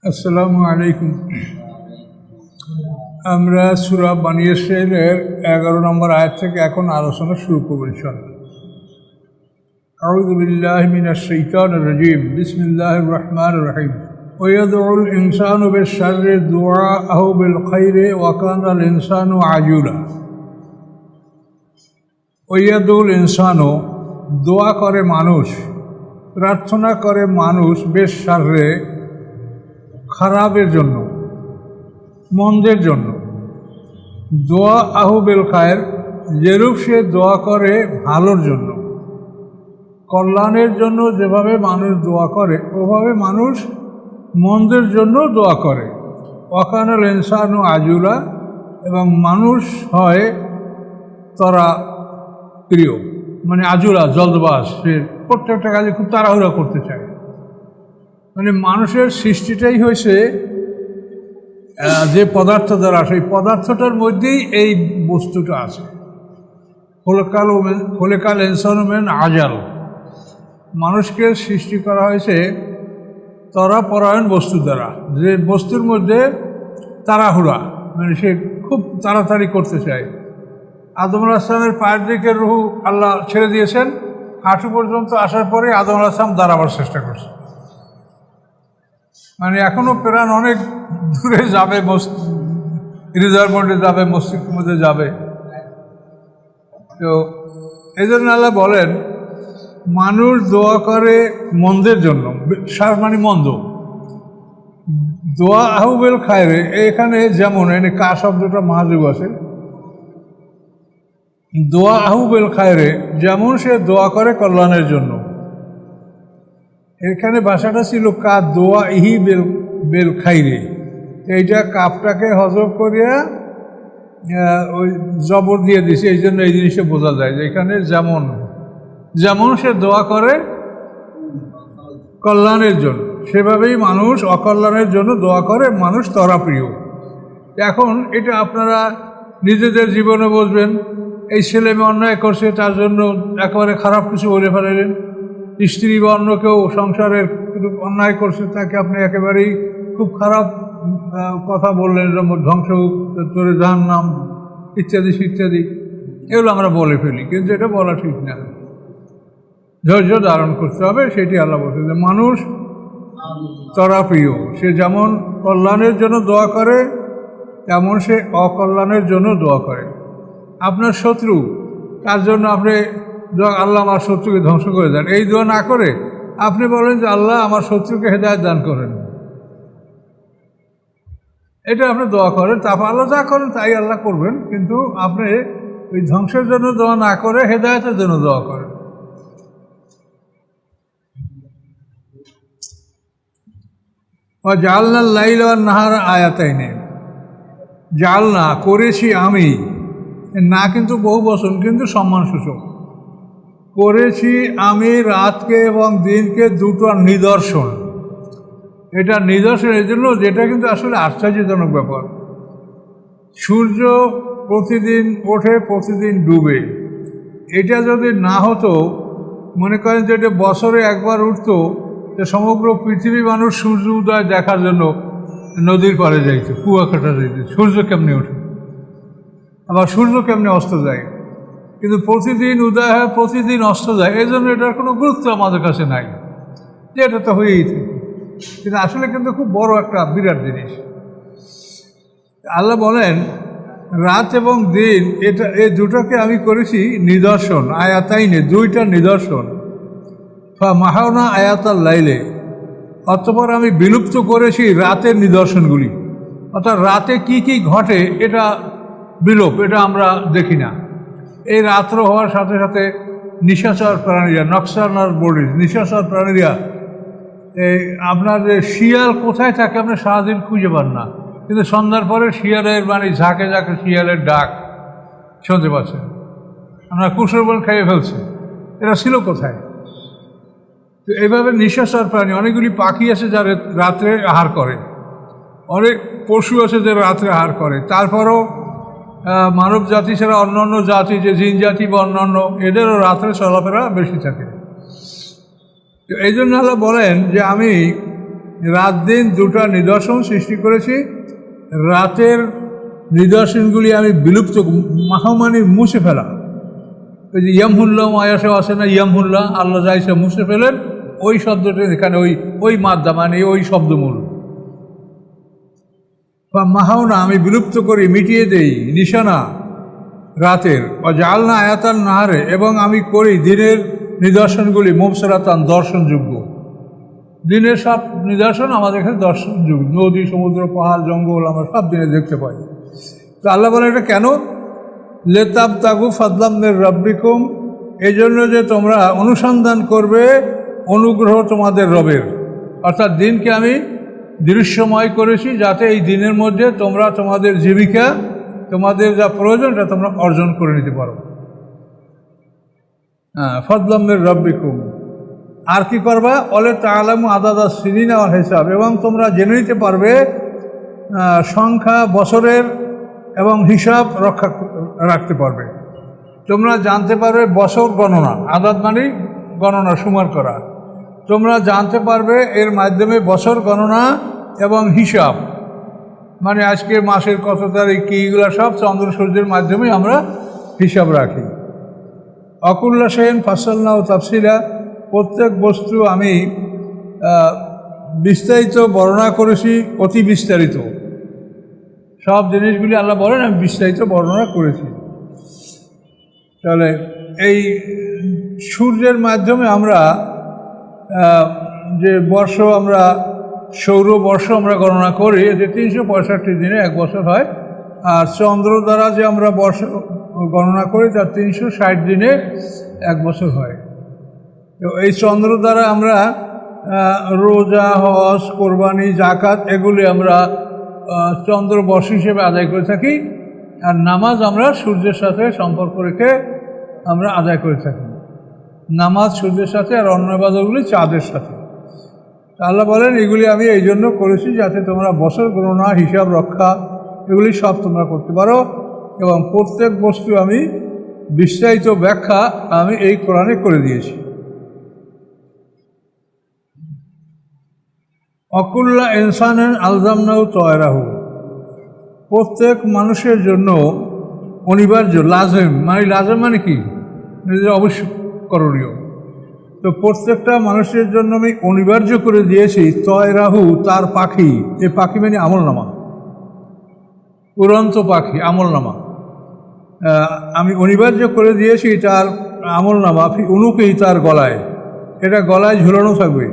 আসসালামু আলাইকুম। আমরা সূরা বনী ইসরাঈলের 11 নম্বর আয়াত থেকে এখন আলোচনা শুরু করব ইনশাআল্লাহ। আউযু বিল্লাহি মিনাশ শাইতানির রাজীম। বিসমিল্লাহির রহমানির রহিম। ওয়ায়াদউল ইনসানু বিশ-শাররি দুআআহু বিল খায়রি ওয়া কানাল ইনসানু আজুলা। ওয়ায়াদউল ইনসানু, দোয়া করে মানুষ, প্রার্থনা করে মানুষ, বিশ-শাররি, খারাপের জন্য, মন্দের জন্য, দোয়া আহু বিল খায়ের, যেরূপ সে দোয়া করে ভালোর জন্য, কল্যাণের জন্য যেভাবে মানুষ দোয়া করে ওভাবে মানুষ মন্দের জন্য দোয়া করে। ওয়াকানাল ইনসানু আজুলা, এবং মানুষ হয় তারা প্রিয়, মানে আজুলা, জলদবাজ, সে প্রত্যেকটা কাজে খুব তাড়াহুড়া করতে চায়। মানে মানুষের সৃষ্টিটাই হয়েছে যে পদার্থ দ্বারা, সেই পদার্থটার মধ্যেই এই বস্তুটা আছে। খোলেকাল ইনসানু মিন আজাল, মানুষকে সৃষ্টি করা হয়েছে ত্বরাপরায়ণ বস্তু দ্বারা, যে বস্তুর মধ্যে তাড়াহুড়া, মানে সে খুব তাড়াতাড়ি করতে চায়। আদম আলাইহিস সালামের পায়ের দিকে রুহ আল্লাহ ছেড়ে দিয়েছেন, হাঁটু পর্যন্ত আসার পরে আদম আলাইহিস সালাম দাঁড়াবার চেষ্টা করছে। মানে এখনও প্রাণ অনেক দূরে যাবে, হৃদয়ের মধ্যে যাবে, মস্তিষ্কের মধ্যে যাবে। তো এই জন্য আল্লাহ বলেন মানুষ দোয়া করে মন্দের জন্য, মানে মন্দ। দোয়া আহুবেল খায়রে, এখানে যেমন এনে কা শব্দটা মহাযোগ আছে, দোয়া আহুবেল খায়রে, যেমন সে দোয়া করে কল্যাণের জন্য। এখানে ভাষাটা ছিল কা দোয়া ইহি বেল বেল খাইরে, এইটা কাপটাকে হজব করিয়া ওই জবর দিয়ে দিছে, এই জন্য এই জিনিসটা বোঝা যায় যে এখানে যেমন যেমন সে দোয়া করে কল্যাণের জন্য, সেভাবেই মানুষ অকল্যাণের জন্য দোয়া করে মানুষ তরা প্রিয়। এখন এটা আপনারা নিজেদের জীবনে বুঝবেন। এই ছেলে মেয়ে অন্যায় করছে, তার জন্য একেবারে খারাপ কিছু বলে ফেলাইলেন। স্ত্রী বা অন্য কেউ সংসারের অন্যায় করছে, তাকে আপনি একেবারেই খুব খারাপ কথা বললেন, যেমন ধ্বংস, তোরে জাহান্নাম, ইত্যাদি ইত্যাদি, এগুলো আমরা বলে ফেলি, কিন্তু এটা বলা ঠিক না। ধৈর্য ধারণ করতে হবে, সেটি আল্লাহ বলছে যে মানুষ তরা প্রিয়, সে যেমন কল্যাণের জন্য দোয়া করে তেমন সে অকল্যাণের জন্য দোয়া করে। আপনার শত্রু, তার জন্য আপনি আল্লাহ আমার শত্রুকে ধ্বংস করে দেন, এই দোয়া না করে আপনি বলেন যে আল্লাহ আমার শত্রুকে হেদায়েত দান করেন। এটা আপনি দোয়া করেন, তারপর আল্লাহ যা করেন তাই আল্লাহ করবেন, কিন্তু আপনি ওই ধ্বংসের জন্য দোয়া না করে হেদায়েতের জন্য দোয়া করেন। জাআলনা লাইলা ওয়ান নাহারা আয়াতাইনি, জাআলনা করেছি আমি, না কিন্তু বহু বচন, কিন্তু সম্মানসূচক। করেছি আমি রাতকে এবং দিনকে দুটো নিদর্শন। এটা নিদর্শন এই জন্য, যেটা কিন্তু আসলে আশ্চর্যজনক ব্যাপার। সূর্য প্রতিদিন ওঠে, প্রতিদিন ডুবে। এটা যদি না হতো, মনে করেন যে এটা বছরে একবার উঠতো, যে সমগ্র পৃথিবী মানুষ সূর্য উদয় দেখার জন্য নদীর পাড়ে যাইত, কুয়াকাটা যাইত, সূর্য কেমনে ওঠে, আবার সূর্য কেমনে অস্ত যায়। কিন্তু প্রতিদিন উদয় হয়, প্রতিদিন অস্ত যায়, এই জন্য এটার কোনো গুরুত্ব আমাদের কাছে নাই, যে এটা তো হয়েই থাকে। কিন্তু আসলে কিন্তু খুব বড় একটা বিরাট জিনিস। আল্লাহ বলেন রাত এবং দিন, এটা এই দুটোকে আমি করেছি নিদর্শন, আয়াতাইনে, দুইটা নিদর্শন। মাহাওনা আয়াতাল লাইলে, অতঃপর আমি বিলুপ্ত করেছি রাতের নিদর্শনগুলি। অর্থাৎ রাতে কি কি ঘটে এটা বিলোপ, এটা আমরা দেখি না। এই রাত্র হওয়ার সাথে সাথে নিশাচর প্রাণীরা, নকশানার বডিজ, নিশাচর প্রাণীরা, এই আপনার যে শিয়াল কোথায় থাকে আপনি সারাদিন খুঁজে পান না, কিন্তু সন্ধ্যার পরে শিয়ালের মানে ঝাঁকে ঝাঁকে শিয়ালের ডাক শুনতে পাচ্ছেন। আমরা কুসুরবন খেয়ে ফেলছে, এরা ছিল কোথায়? তো এইভাবে নিশাচর প্রাণী, অনেকগুলি পাখি আছে যারা রাত্রে আহার করে, অনেক পশু আছে যারা রাত্রে আহার করে। তারপরও মানব জাতি ছাড়া অন্য অন্য জাতি, যে জিন জাতি বা অন্যান্য, এদেরও রাত্রে চলাফেরা বেশি থাকে। তো এই জন্য আল্লাহ বলেন যে আমি রাত দিন দুটা নিদর্শন সৃষ্টি করেছি। রাতের নিদর্শনগুলি আমি বিলুপ্ত, মাহামানি মুছে ফেলা। ওই যে ইয়ামহুল্লাহ মায়াসেও আসে না, ইয়ামহুল্লাহ আল্লাহ যা ইচ্ছা মুছে ফেলেন, ওই শব্দটি এখানে ওই মাদ্দা, মানে ওই শব্দমূল। বা মাহাওনা আমি বিলুপ্ত করি, মিটিয়ে দেই নিশানা রাতের। বা জালনা আয়াতান নাহারে, এবং আমি করি দিনের নিদর্শনগুলি মুবসরাতান দর্শনযোগ্য। দিনের সব নিদর্শন আমাদের এখানে দর্শনযোগ্য, নদী, সমুদ্র, পাহাড়, জঙ্গল আমরা সব দিনে দেখতে পাই। তো আল্লাহ বলে এটা কেন? লেতাব তাগু ফাদলামের রব্বিকুম, এই জন্য যে তোমরা অনুসন্ধান করবে অনুগ্রহ তোমাদের রবের। অর্থাৎ দিনকে আমি দৃশ্যময় করেছি যাতে এই দিনের মধ্যে তোমরা তোমাদের জীবিকা, তোমাদের যা প্রয়োজন এটা তোমরা অর্জন করে নিতে পারো। ফাদলামের রব্বিকুম, আর কি করবা? অলে তাআলামু আদাদা সিনিনা ওয়াল হিসাব, এবং তোমরা জেনে নিতে পারবে সংখ্যা বছরের এবং হিসাব রাখতে পারবে। তোমরা জানতে পারবে বছর গণনা, আদাদ মানে গণনা, সুমার করা। তোমরা জানতে পারবে এর মাধ্যমে বছর গণনা এবং হিসাব, মানে আজকে মাসের কত তারিখ কি, এগুলো সব চন্দ্র সূর্যের মাধ্যমে আমরা হিসাব রাখি। অকুল্লা সেন ফাসালনা ও তাফসিলা, প্রত্যেক বস্তু আমি বিস্তারিত বর্ণনা করেছি, অতি বিস্তারিত। সব জিনিসগুলি আল্লাহ বলেন আমি বিস্তারিত বর্ণনা করেছি। তাহলে এই সূর্যের মাধ্যমে আমরা যে বর্ষ, আমরা সৌরবর্ষ আমরা গণনা করি, যে 365 দিনে এক বছর হয়। আর চন্দ্র দ্বারা যে আমরা বর্ষ গণনা করি তার 360 দিনে এক বছর হয়। তো এই চন্দ্র দ্বারা আমরা রোজা, হজ, কোরবানি, জাকাত এগুলি আমরা চন্দ্রবর্ষ হিসেবে আদায় করে থাকি। আর নামাজ আমরা সূর্যের সাথে সম্পর্ক রেখে আমরা আদায় করে থাকি। নামাজ সূর্যের সাথে, আর অন্য ইবাদতগুলি চাঁদের সাথে। আল্লাহ বলেন এগুলি আমি এই জন্য করেছি যাতে তোমরা বছর গণনা, হিসাব রক্ষা এগুলি সব তোমরা করতে পারো, এবং প্রত্যেক বস্তু আমি বিস্তারিত ব্যাখ্যা আমি এই কোরআনে করে দিয়েছি। অকুল্লা ইনসানের আলজামনাহু তয়রাহু, প্রত্যেক মানুষের জন্য অনিবার্য, লাজেম মানে কি, অবশ্যই করণীয়। তো প্রত্যেকটা মানুষের জন্য আমি অনিবার্য করে দিয়েছি তয়রাহু, তার পাখি। এই পাখি মানে আমলনামা, উড়ন্ত পাখি, আমলনামা। আমি অনিবার্য করে দিয়েছি তার আমলনামা, উনুকেই, তার গলায়। এটা গলায় ঝুলানো থাকবে।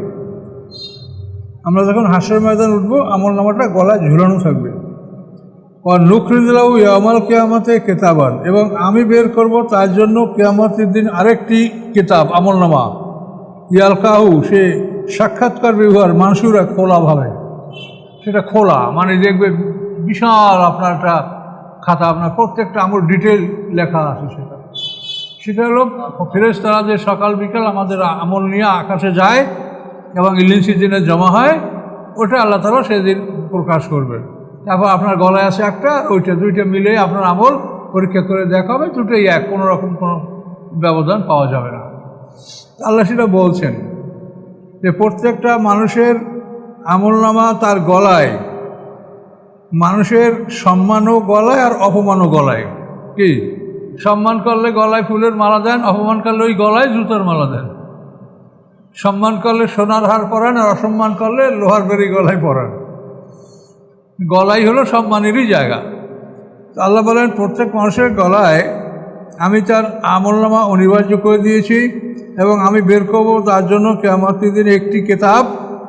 আমরা যখন হাসরের ময়দান উঠবো, আমলনামাটা গলায় ঝুলানো থাকবে। আর নুখরিজলাহু ইয়াউমাল কিয়ামাতে কিতাবান, এবং আমি বের করব তার জন্য কিয়ামতের দিন আরেকটি কিতাব, আমলনামা। ইয়ালকাহু, সে সাক্ষাৎকার ব্যবহার, মানসুরা, খোলাভাবে। সেটা খোলা, মানে দেখবে বিশাল আপনার একটা খাতা, আপনার প্রত্যেকটা আমল ডিটেল লেখা আছে। সেটা হলো ফেরেশতারা যে সকাল বিকাল আমাদের আমল নিয়ে আকাশে যায় এবং ইলিনসির দিনে জমা হয়, ওটা আল্লাহ তাআলা সেদিন প্রকাশ করবেন। তারপর আপনার গলায় আছে একটা, ওইটা দুইটা মিলে আপনার আমল পরীক্ষা করে দেখা হবে, দুটোই এক, কোনো রকম কোনো ব্যবধান পাওয়া যাবে না। আল্লাহ সেটা বলছেন যে প্রত্যেকটা মানুষের আমলনামা তার গলায়, মানুষের সম্মানও গলায় আর অপমানও গলায়। কি, সম্মান করলে গলায় ফুলের মালা দেন, অপমান করলে ওই গলায় জুতার মালা দেন। সম্মান করলে সোনার হার পরান, আর অসম্মান করলে লোহার বেরি গলায় পরান। গলাই হলো সম্মানেরই জায়গা। তো আল্লাহ বলেন প্রত্যেক মানুষের গলায় আমি তার আমলনামা অনিবার্য করে দিয়েছি, এবং আমি বের করবো তার জন্য কিয়ামতের দিন একটি কিতাব,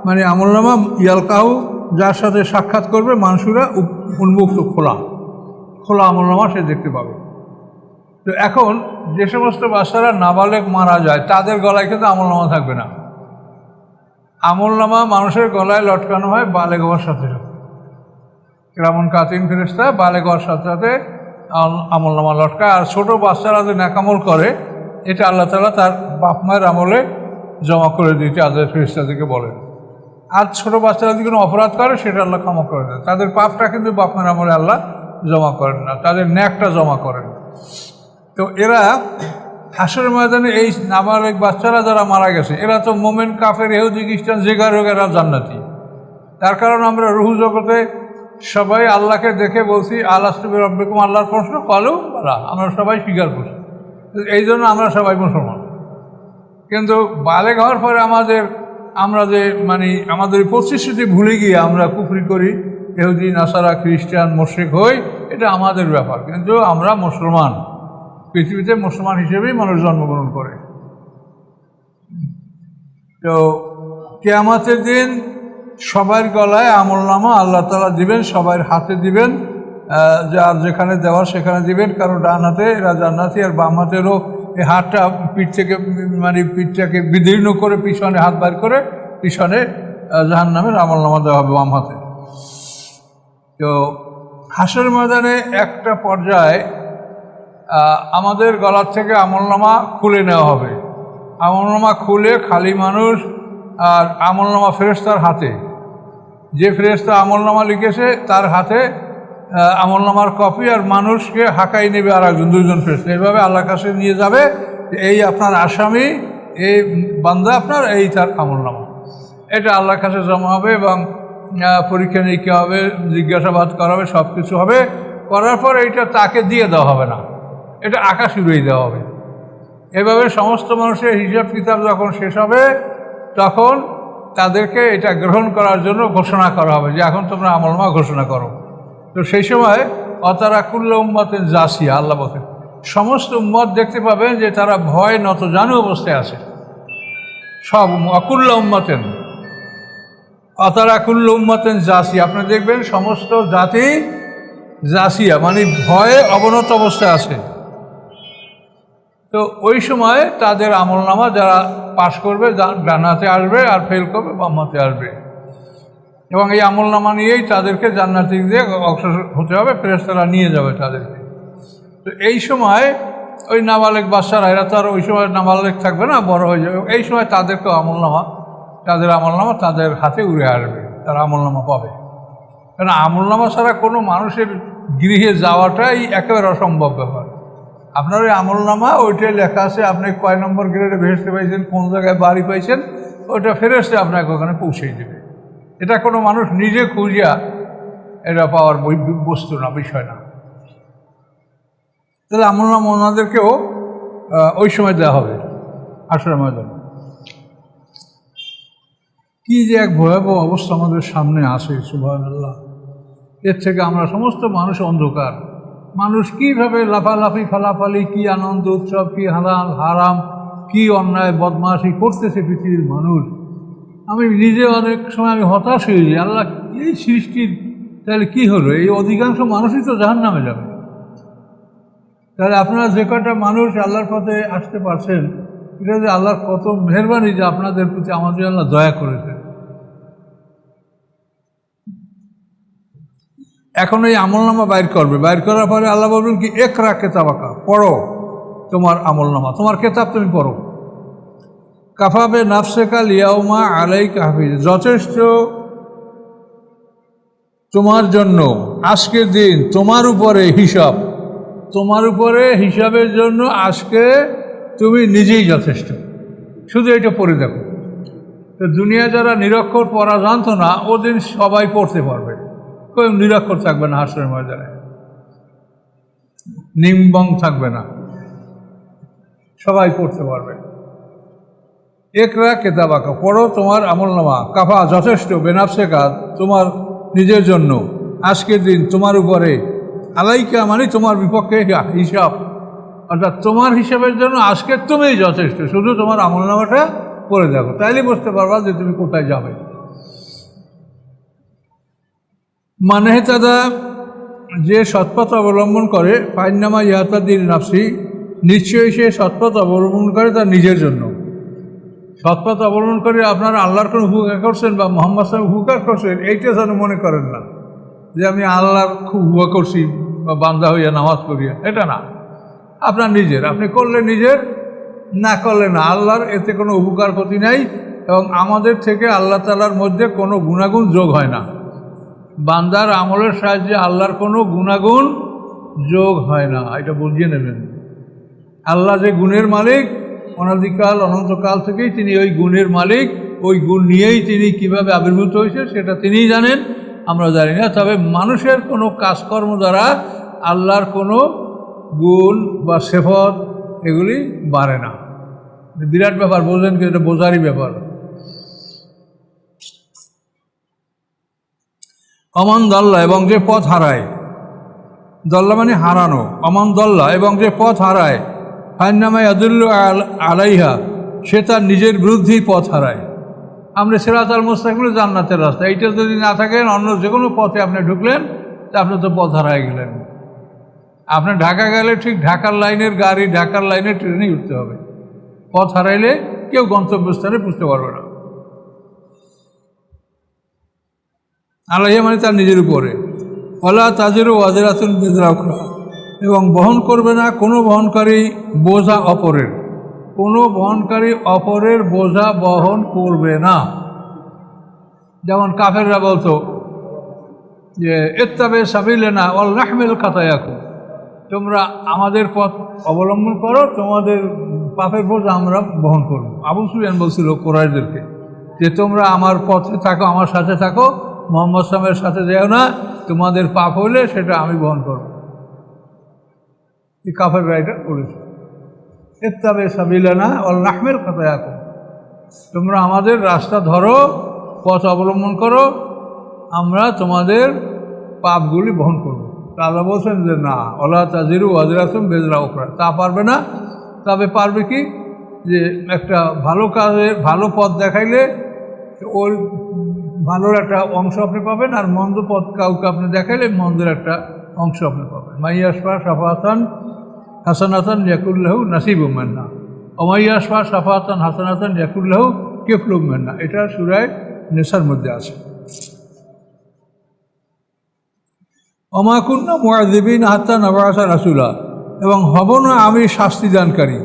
মানে আমলনামা, ইয়ালকাহু, যার সাথে সাক্ষাৎ করবে মানুষরা, উন্মুক্ত, খোলা আমলনামা সে দেখতে পাবে। তো এখন যে সমস্ত বাচ্চারা নাবালেগ মারা যায়, তাদের গলায় কিন্তু আমলনামা থাকবে না। আমলনামা মানুষের গলায় লটকানো হয় বালেগ হওয়ার সাথে সাথে। কেমন কাতিন ফেরেশতা বালেগ হওয়ার সাথে সাথে আমলনামা লটকায়। আর ছোটো বাচ্চারা যে ন্যাকামল করে, এটা আল্লাহ তাআলা তার বাপ মায়ের আমলে জমা করে দিতে আল্লাহ ফেরেশতাদেরকে বলেন। আর ছোটো বাচ্চারা যদি কোনো অপরাধ করে, সেটা আল্লাহ ক্ষমা করে দেন। তাদের পাপটা কিন্তু বাপ মায়ের আমলে আল্লাহ জমা করেন না, তাদের ন্যাকটা জমা করেন। তো এরা হাসরের ময়দানে এই নাবালেগ বাচ্চারা যারা মারা গেছে, এরা তো মোমেন, কাফের, ইহুদি, খ্রিস্টান, যে কারো হোক, এরা জান্নাতি। তার কারণ আমরা রুহ জগতে সবাই আল্লাহকে দেখে বলছি আলাস্তু বিরব্বিকুম, আল্লাহর প্রশ্ন কলু বলা, আমরা সবাই স্বীকার করছি। এই জন্য আমরা সবাই মুসলমান। কিন্তু বালেগ হওয়ার পরে আমরা যে আমাদের প্রতিশ্রুতি ভুলে গিয়ে আমরা কুফরি করি, ইহুদি নাসারা খ্রিস্টান মুশরিক হই, এটা আমাদের ব্যাপার। কিন্তু আমরা মুসলমান, পৃথিবীতে মুসলমান হিসেবেই মানুষ জন্মগ্রহণ করে। তো কিয়ামতের দিন সবার গলায় আমলনামা আল্লাহ তাআলা দিবেন, সবার হাতে দিবেন, যার যেখানে দেওয়ার সেখানে দিবেন। কারো ডান হাতে এরা জান্নাতি, আর বাম হাতেরও এই হাতটা পিঠটাকে বিদীর্ণ করে পিছনে হাত বার করে পিছনে জাহান্নামের আমলনামা দেওয়া হবে বাম হাতে। তো হাসরের ময়দানে একটা পর্যায়ে আমাদের গলার থেকে আমলনামা খুলে নেওয়া হবে। আমলনামা খুলে খালি মানুষ আর আমলনামা ফেরেশতার হাতে, যে ফেরেশতা আমলনামা লিখেছে তার হাতে আমলনামার কপি, আর মানুষকে হাঁকাই নেবে আর একজন, দুইজন ফেরেশতা। এইভাবে আল্লাহর কাছে নিয়ে যাবে, এই আপনার আসামি, এই বান্দা আপনার, এই তার আমলনামা। এটা আল্লাহর কাছে জমা হবে এবং পরীক্ষা নিরীক্ষা হবে, জিজ্ঞাসাবাদ করা হবে, সব কিছু হবে। করার পর এইটা তাকে দিয়ে দেওয়া হবে না, এটা আকাশে উড়িয়ে দেওয়া হবে। এভাবে সমস্ত মানুষের হিসাব কিতাব যখন শেষ হবে, তখন তাদেরকে এটা গ্রহণ করার জন্য ঘোষণা করা হবে যে এখন তোমরা আমলনামা ঘোষণা করো। তো সেই সময় অতারা কুল্লা উম্মাতেন জাসিয়া, আল্লাহ বলেন সমস্ত উম্মত দেখতে পাবেন যে তারা ভয় নতজানু অবস্থায় আছে। সব অকুল্লা উম্মাতেন, অতারা কুল্লা উম্মাতেন জাসিয়া, আপনি দেখবেন সমস্ত জাতি জাসিয়া মানে ভয়ে অবনত অবস্থায় আছে। তো ওই সময় তাদের আমলনামা যারা পাশ করবে ডান হাতে আসবে, আর ফেল করবে বাম হাতে আসবে, এবং এই আমলনামা নিয়েই তাদেরকে জান্নাতি দিয়ে অগ্রসর হতে হবে, ফেরেশতারা নিয়ে যাবে তাদেরকে। তো এই সময় ওই নাবালেগ বাচ্চারা, এরা তো আর ওই সময় নাবালেগ থাকবে না, বড় হয়ে যাবে। এই সময় তাদেরকেও তাদের আমলনামা তাদের হাতে উড়ে আসবে, তারা আমলনামা পাবে। কারণ আমলনামা ছাড়া কোনো মানুষের গৃহে যাওয়াটাই একেবারে অসম্ভব ব্যাপার। আপনার ওই আমলনামা ওইটাই লেখা আছে, আপনি কয় নম্বর গ্রেডে ভেসতে পাইছেন, কোন জায়গায় বাড়ি পাইছেন, ওইটা ফেরেশতা আপনাকে ওখানে পৌঁছেই দেবে। এটা কোনো মানুষ নিজে খুঁজিয়া এটা পাওয়ার বস্তু না, বিষয় না। তাহলে আমলনামা ওনাদেরকেও ওই সময় দেওয়া হবে হাসরের ময়দানে। কি যে এক ভয়াবহ অবস্থা আমাদের সামনে আসে, সুবহানাল্লাহ। এর থেকে আমরা সমস্ত মানুষ অন্ধকার। মানুষ কীভাবে লাফালাফি ফালাফালি, কি আনন্দ উৎসব, কি হালাল হারাম, কি অন্যায় বদমাশি করতেছে পৃথিবীর মানুষ। আমি নিজে অনেক সময় আমি হতাশ হয়ে যাই, আল্লাহ এই সৃষ্টির তাহলে কি হলো? এই অধিকাংশ মানুষই তো জাহান্নামে যাবে। তাহলে আপনারা যে কটা মানুষ আল্লাহর পথে আসতে পারছেন, এটা যে আল্লাহর কত মেহেরবানি যে আপনাদের প্রতি আমাদের আল্লাহ দয়া করেছে। এখন এই আমলনামা বাইর করবে, বাইর করার পরে আল্লাহ বলবেন কি, একরা কেতাবাকা, পড়ো তোমার আমলনামা, তোমার কেতাব তুমি পড়ো। কাফাবে নাফসেকা লিয়াউমা আলাইকা হাফিজ, যথেষ্ট তোমার জন্য আজকের দিন তোমার উপরে হিসাব, তোমার উপরে হিসাবের জন্য আজকে তুমি নিজেই যথেষ্ট। শুধু এটা পড়ে দেখো। তো দুনিয়া যারা নিরক্ষর পড়া জানতো না, ওদিন সবাই পড়তে পারবে, কেউ নিরক্ষর থাকবে না হাসরের ময়দানে, নিম্বং থাকবে না, সবাই পড়তে পারবে। একরা কেতাবাকা, পড়ো তোমার আমলনামা, কাফা যথেষ্ট, বেনাফসেকা তোমার নিজের জন্য, আজকের দিন তোমার উপরে, আলাইকা মানে তোমার বিপক্ষে হিসাব, অর্থাৎ তোমার হিসাবের জন্য আজকে তুমিই যথেষ্ট। শুধু তোমার আমলনামাটা পড়ে দেখো, তাইলে বুঝতে পারবা যে তুমি কোথায় যাবে। মানে দাদা, যে সৎপথ অবলম্বন করে, ফাইন্নামা ইয়াতাদির নাফসি, নিশ্চয়ই সে সৎপথ অবলম্বন করে তার নিজের জন্য। সৎপথ অবলম্বন করে আপনারা আল্লাহর কোনো উপকার করছেন বা মোহাম্মদ সাহেব উপকার করছেন, এইটা যেন মনে করেন না যে আমি আল্লাহর খুব উপকার করছি বা বান্দা হইয়া নামাজ পড়িয়া, এটা না। আপনার নিজের, আপনি করলে নিজের, না করলে না, আল্লাহর এতে কোনো উপকার ক্ষতি নাই। এবং আমাদের থেকে আল্লাহ তাআলার মধ্যে কোনো গুণাগুণ যোগ হয় না। বান্দার আমলের সাহায্যে আল্লাহর কোনো গুণাগুণ যোগ হয় না, এটা বুঝিয়ে নেবেন। আল্লাহ যে গুণের মালিক, অনাদিকাল অনন্তকাল থেকেই তিনি ওই গুণের মালিক, ওই গুণ নিয়েই তিনি কিভাবে আবির্ভূত হয়েছে সেটা তিনিই জানেন, আমরা জানি না। তবে মানুষের কোনো কাজকর্ম দ্বারা আল্লাহর কোনো গুণ বা সিফত এগুলি বাড়ে না। বিরাট ব্যাপার, বোঝেন কি? এটা বোঝারই ব্যাপার। অমান দল্লা, এবং যে পথ হারায়, দল্লা মানে হারানো, অমান দল্লা, এবং যে পথ হারায়, ফাইন্নামাই আদুল্ল আলাইহা, সে তার নিজের বিরুদ্ধেই পথ হারায়। আমরা সিরাতাল মুস্তাকিম জান্নাতের রাস্তা, এইটা যদি না থাকেন অন্য যে কোনো পথে আপনি ঢুকলেন তা আপনি তো পথ হারায় গেলেন। আপনি ঢাকা গেলে ঠিক ঢাকার লাইনের গাড়ি, ঢাকার লাইনের ট্রেনেই উঠতে হবে। পথ হারাইলে কেউ গন্তব্যস্থানে বুঝতে পারবে না। আলাইহা মানে তার নিজের উপরে। ওয়ালা তাজিরু ওয়াজিরাতুন বিজরা উখরা, এবং বহন করবে না কোনো বহনকারী বোঝা অপরের, কোনো বহনকারী অপরের বোঝা বহন করবে না। যেমন কাফেররা বলতো যে ইত্তাবে সাবিলানা ওয়াল নাহমিল খাতায়াকুম, তোমরা আমাদের পথ অবলম্বন করো, তোমাদের পাপের বোঝা আমরা বহন করব। আবু সুফিয়ান বলছিল কুরাইশদেরকে যে তোমরা আমার পথে থাকো, আমার সাথে থাকো, মুহাম্মদ সাল্লাল্লাহু আলাইহি ওয়াসাল্লামের সাথে যেও না, তোমাদের পাপ হইলে সেটা আমি বহন করব। এই কাফেররা এটা বলেছে, ইত্তাবে সাবিলানা ওয়াল নাহমিল খাতায়াকুম, তোমরা আমাদের রাস্তা ধরো, পথ অবলম্বন করো, আমরা তোমাদের পাপগুলি বহন করব। আল্লাহ বলছেন যে না, ওয়ালা তাজিরু ওয়াজিরাতুন বিজরা উখরা, তা পারবে না। তবে পারবে কি, যে একটা ভালো কাজে ভালো পথ দেখাইলে ওই ভালোর একটা অংশ আপনি পাবেন, আর মন্দ পথ কাউকে আপনি দেখাইলে মন্দের একটা অংশ আপনি পাবেন। মাইয়াসফা শাফাতান হাসানাতান ইয়াকুল্লাহু নাসিবুম মিন্না, ওমাইয়াসফা শাফাতান হাসানাতান ইয়াকুল্লাহু কিফলুম মিন্না, এটা সূরা নিসার মধ্যে আছে। ওমা কুন্না মুআযিবিন হাত্তা নাবআসা রাসূলা, এবং হব না আমি শাস্তি দানকারী।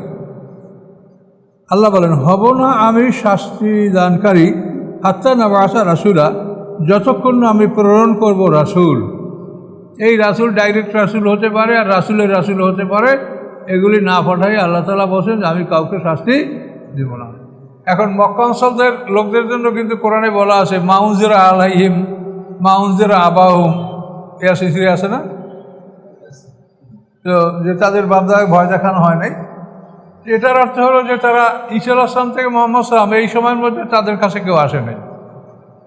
আল্লাহ বলেন হব না আমি শাস্তি দানকারী হাত্তা নাবআসা রাসূলা, যতক্ষণ না আমি প্রেরণ করব রাসূল। এই রাসূল ডাইরেক্ট রাসূল হতে পারে, আর রাসূলের রাসূল হতে পারে। এগুলি না পাঠাই আল্লাহ তাআলা বলেন যে আমি কাউকে শাস্তি দেব না। এখন মক্কা অঞ্চলের লোকদের জন্য কিন্তু কোরআনে বলা আছে মাউনজিরা আলাইহিম মাউনজিরা আবাহুম, এ আছে না? তো যে তাদের বাপদাদাকে ভয় দেখানো হয় নাই, এটার অর্থ হলো যে তারা ঈসা আলাইহিস সালাম থেকে মুহাম্মদ সাল্লাল্লাহু আলাইহি ওয়াসাল্লাম এই সময়ের মধ্যে তাদের কাছে কেউ আসে নাই।